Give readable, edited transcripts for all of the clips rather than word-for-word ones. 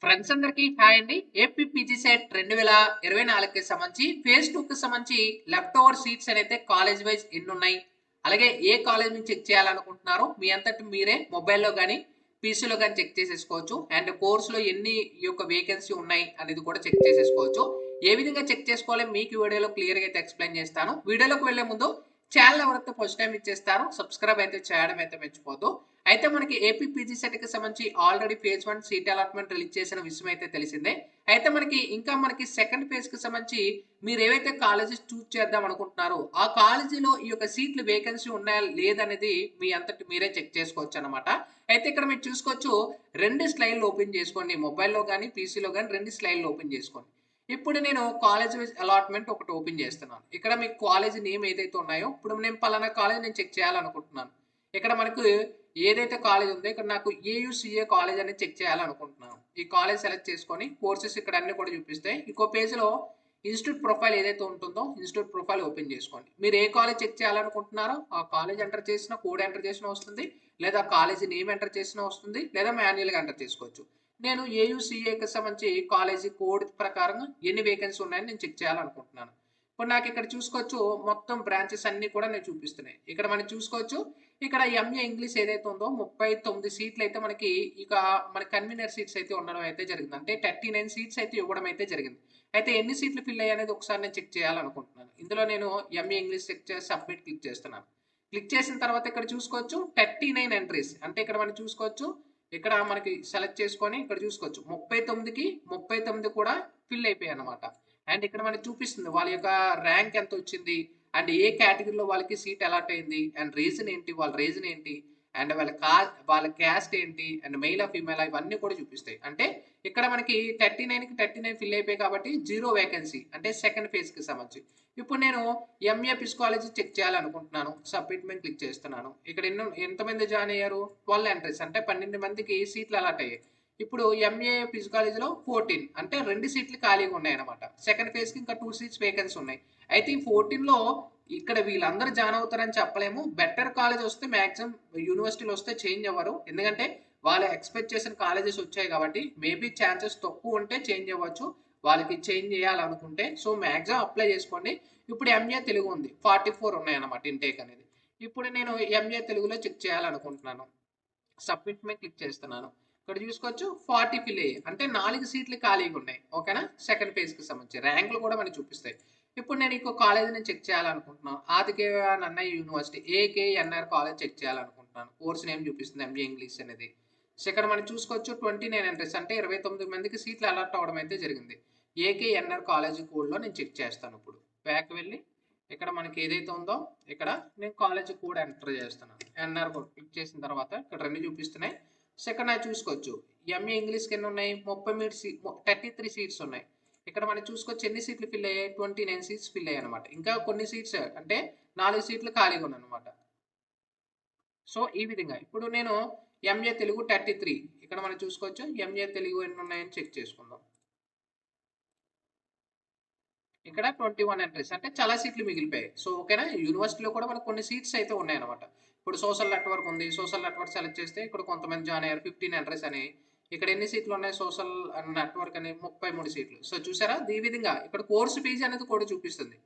Friends అందరికీ hi అండి. AP PG set 2024కి సంబంధించి ఫేజ్ 2కి సంబంధించి లెఫ్ట్ ఓవర్ సీట్స్ అయితే కాలేజ్ వైస్ ఎన్నున్నాయి? అలాగే ఏ కాలేజ్ నుంచి చెక్ చేయాలనుకుంటున్నారో మీ అంతట మీరే మొబైల్‌లో గాని, పీసీలో గాని చెక్ చేసేసుకోవచ్చు. అండ్ కోర్స్‌లో ఎన్ని ఈ యొక్క వేకెన్సీ ఉన్నాయి అనేది కూడా చెక్ చేసేసుకోవచ్చు. ఏ విధంగా చెక్ చేసుకోవాలో మీకు ఈ వీడియోలో క్లియర్‌గా అయితే ఎక్స్‌ప్లెయిన్ చేస్తాను. వీడియోలోకి వెళ్ళే ముందు ఛానెల్ ఎవరైతే ఫస్ట్ టైమ్ ఇచ్చేస్తారో సబ్స్క్రైబ్ అయితే చేయడం అయితే మర్చిపోవద్దు. అయితే మనకి ఏపీ పీజీ సెట్‌కి సంబంధించి already phase 1 seat allotment release చేసిన విషయం అయితే తెలిసిందే. అయితే మనకి సెకండ్ ఫేజ్‌కి సంబంధించి మీరేవైతే కాలేజెస్ చూజ్ చేద్దాం అనుకుంటున్నారో, ఆ కాలేజీలో ఈ యొక్క సీట్లు వేకెన్సీ ఉన్నాయా లేదనేది మీ అంతట మీరే చెక్ చేసుకోవచ్చనమాట. అయితే ఇక్కడ మీరు చూసుకోవచ్చు 2 స్లైడ్‌లు ఓపెన్ చేసుకోండి. మొబైల్‌లో గాని, పీసీలో గాని 2 స్లైడ్‌లు ఓపెన్ చేసుకోండి. ఇప్పుడు నేను కాలేజ్ వైస్ అలాట్‌మెంట్ ఒకటి ఓపెన్ చేస్తున్నాను. ఇక్కడ మీకు కాలేజ్ నేమ్ ఏదైతే ఉన్నాయో, ఇప్పుడు నేను పలానా కాలేజ్ నేను చెక్ చేయాలనుకుంటున్నాను. ఇక్కడ మనకు ఏదైతే కాలేజ్ ఉందో ఇక్కడ నాకు ఏయూసీఏ కాలేజ్ అనేది చెక్ చేయాలనుకుంటున్నాను. ఈ కాలేజ్ సెలెక్ట్ చేసుకొని కోర్సెస్ ఇక్కడ అన్ని కూడా చూపిస్తాయి. ఇంకో పేజ్‌లో ఇన్‌స్టిట్యూట్ ప్రొఫైల్ ఏదైతే ఉంటుందో ఇన్‌స్టిట్యూట్ ప్రొఫైల్ ఓపెన్ చేసుకోండి. మీరు ఏ కాలేజ్ చెక్ చేయాలనుకుంటున్నారో ఆ కాలేజ్ ఎంటర్ చేసినా, కోడ్ ఎంటర్ చేసినా వస్తుంది. లేదా కాలేజ్ నేమ్ ఎంటర్ చేసినా వస్తుంది. లేదా మాన్యుయల్‌గా ఎంటర్ చేసుకోవచ్చు. నేను ఏయూసీఏకి సంబంధించి కాలేజీ కోడ్ ప్రకారం ఎన్ని వేకెన్సీ ఉన్నాయని నేను చెక్ చేయాలనుకుంటున్నాను. ఇప్పుడు నాకు ఇక్కడ చూసుకోవచ్చు మొత్తం బ్రాంచెస్ అన్నీ కూడా నేను చూపిస్తున్నాయి. ఇక్కడ మనం చూసుకోవచ్చు ఇక్కడ ఎంఏ ఇంగ్లీష్ ఏదైతే ఉందో 39 సీట్లు అయితే ఇక మన కన్వీనర్ సీట్స్ అయితే ఉండడం అయితే జరిగింది. అంటే 39 సీట్స్ అయితే ఇవ్వడం అయితే జరిగింది. అయితే ఎన్ని సీట్లు ఫిల్ అయ్యాయనేది ఒకసారి నేను చెక్ చేయాలనుకుంటున్నాను. ఇందులో నేను ఎంఏ ఇంగ్లీష్ చెక్ చేసి సబ్మిట్ క్లిక్ చేస్తున్నాను. క్లిక్ చేసిన తర్వాత ఇక్కడ చూసుకోవచ్చు 39 ఎంట్రీస్. అంటే ఇక్కడ మనం చూసుకోవచ్చు ఇక్కడ మనకి సెలెక్ట్ చేసుకొని ఇక్కడ చూసుకోవచ్చు 39కి 39 కూడా ఫిల్ అయిపోయాయన్నమాట. అండ్ ఇక్కడ మనకి చూపిస్తుంది వాళ్ళ యొక్క ర్యాంక్ ఎంత వచ్చింది అండ్ ఏ కేటగిరీలో వాళ్ళకి సీట్ అలాట్ అయింది అండ్ రీజన్ ఏంటి వాళ్ళ రీజన్ ఏంటి అండ్ వాళ్ళ క్యాస్ట్ ఏంటి అండ్ మెయిలా ఫీమేలా ఇవన్నీ కూడా చూపిస్తాయి. అంటే ఇక్కడ మనకి 39కి 39 ఫిల్ అయిపోయాయి కాబట్టి 0 వేకెన్సీ అంటే సెకండ్ ఫేజ్‌కి సంబంధించి. ఇప్పుడు నేను ఎంఏ ఫిజికాలజీ చెక్ చేయాలనుకుంటున్నాను. సబ్మిట్ మీద క్లిక్ చేస్తున్నాను. ఇక్కడ ఎంతమంది జాయిన్ అయ్యారు? 12 ఎంట్రీస్ అంటే 12 మందికి సీట్లు అలాట్ అయ్యాయి. ఇప్పుడు ఎంఏ ఫిజికాలజీలో 14 అంటే 2 సీట్లు ఖాళీగా ఉన్నాయన్నమాట. సెకండ్ ఫేజ్‌కి ఇంకా 2 సీట్స్ వేకెన్సీ ఉన్నాయి. అయితే ఈ 14లో ఇక్కడ వీళ్ళందరూ జాయిన్ అవుతారని చెప్పలేము. బెటర్ కాలేజ్ వస్తే మాక్సిమం యూనివర్సిటీలో వస్తే చేంజ్ అవ్వరు. ఎందుకంటే వాళ్ళు ఎక్స్‌పెక్ట్ చేసిన కాలేజెస్ వచ్చాయి కాబట్టి మేబీ ఛాన్సెస్ తక్కువ ఉంటే చేంజ్ అవ్వచ్చు. వాళ్ళకి చేంజ్ చేయాలనుకుంటే సో మాక్సిమం అప్లై చేసుకోండి. ఇప్పుడు ఎంఏ తెలుగు ఉంది. 44 ఉన్నాయన్నమాట ఇంటేక్ అనేది. ఇప్పుడు నేను ఎంఏ తెలుగులో చెక్ చేయాలనుకుంటున్నాను. సబ్మిట్ మీద క్లిక్ చేస్తున్నాను. ఇక్కడ చూసుకోవచ్చు 40 ఫిల్ అయ్యాయి. అంటే 4 సీట్లు ఖాళీగా ఉన్నాయి. ఓకేనా? సెకండ్ ఫేజ్‌కి సంబంధించి ర్యాంకులు కూడా మనకు చూపిస్తాయి. ఇప్పుడు నేను ఇంకో కాలేజ్‌ని చెక్ చేయాలనుకుంటున్నాను. ఆదికేయ నన్నయ్య యూనివర్సిటీ ఏకేఎన్ఆర్ కాలేజ్ చెక్ చేయాలనుకుంటున్నాను. కోర్స్ నేమ్ చూపిస్తుంది ఎంఏ ఇంగ్లీష్ అనేది. సో ఇక్కడ మనం చూసుకోవచ్చు 29 ఎంట్రీస్ అంటే 29 మందికి సీట్లు అలాట్ అవ్వడం అయితే జరిగింది. ఏకేఎన్ఆర్ కాలేజ్ కోడ్‌లో నేను చెక్ చేస్తాను ఇప్పుడు. బ్యాక్ వెళ్ళి ఇక్కడ మనకి ఏదైతే ఉందో ఇక్కడ నేను కాలేజ్ కోడ్ ఎంటర్ చేస్తున్నాను. ఎన్ఆర్ కోడ్ క్లిక్ చేసిన తర్వాత ఇక్కడ 2 చూపిస్తున్నాయి. సెకండ్ అది చూసుకోవచ్చు. ఎంఏ ఇంగ్లీష్‌కి ఎన్ని ఉన్నాయి? 33 సీట్స్ ఉన్నాయి. ఇక్కడ మనం చూసుకోవచ్చు ఎన్ని సీట్లు ఫిల్ అయ్యాయి? 29 సీట్స్ ఫిల్ అయ్యాయన్నమాట. ఇంకా కొన్ని సీట్స్ అంటే 4 సీట్లు ఖాళీగా ఉన్నాయన్నమాట. సో ఈ విధంగా ఇప్పుడు నేను ఎంఏ తెలుగు 33 ఇక్కడ మనం చూసుకోవచ్చు. ఎంఏ తెలుగు ఎన్ని ఉన్నాయని చెక్ చేసుకుందాం. ఇక్కడ 21 ఎంట్రీస్ అంటే చాలా సీట్లు మిగిలిపోయాయి. సో ఓకేనా? యూనివర్సిటీలో కూడా మనకు కొన్ని సీట్స్ అయితే ఉన్నాయన్నమాట. ఇప్పుడు సోషల్ నెట్‌వర్క్ ఉంది. సోషల్ నెట్‌వర్క్ సెలెక్ట్ చేస్తే ఇక్కడ కొంతమంది జాయిన్ అయ్యారు. 15 ఎంట్రీస్ అని. ఇక్కడ ఎన్ని సీట్లు ఉన్నాయి సోషల్ నెట్‌వర్క్ అని 33 సీట్లు. సో చూసారా? ఈ విధంగా ఇక్కడ కోర్స్ ఫీజ్ అనేది కూడా చూపిస్తుంది.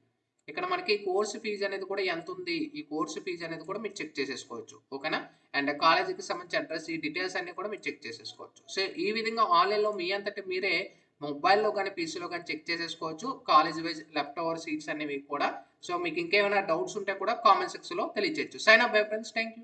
ఇక్కడ మనకి కోర్స్ ఫీజ్ అనేది కూడా ఎంతుంది? ఈ కోర్స్ ఫీజ్ అనేది కూడా మీరు చెక్ చేసేసుకోవచ్చు. ఓకేనా? అండ్ కాలేజీకి సంబంధించి అడ్రెస్ ఈ డీటెయిల్స్ అన్నీ కూడా మీరు చెక్ చేసేసుకోవచ్చు. సో ఈ విధంగా ఆన్‌లైన్‌లో మీ అంతట మీరే మొబైల్‌లో గాని, పీసీలో గాని చెక్ చేసేసుకోవచ్చు. College wise left over seats అనేవి కూడా. సో మీకు ఇంకేమైనా డౌట్స్ ఉంటే కూడా కామెంట్ సెక్షన్‌లో తెలియజేయొచ్చు. Sign up bye friends. Thank you.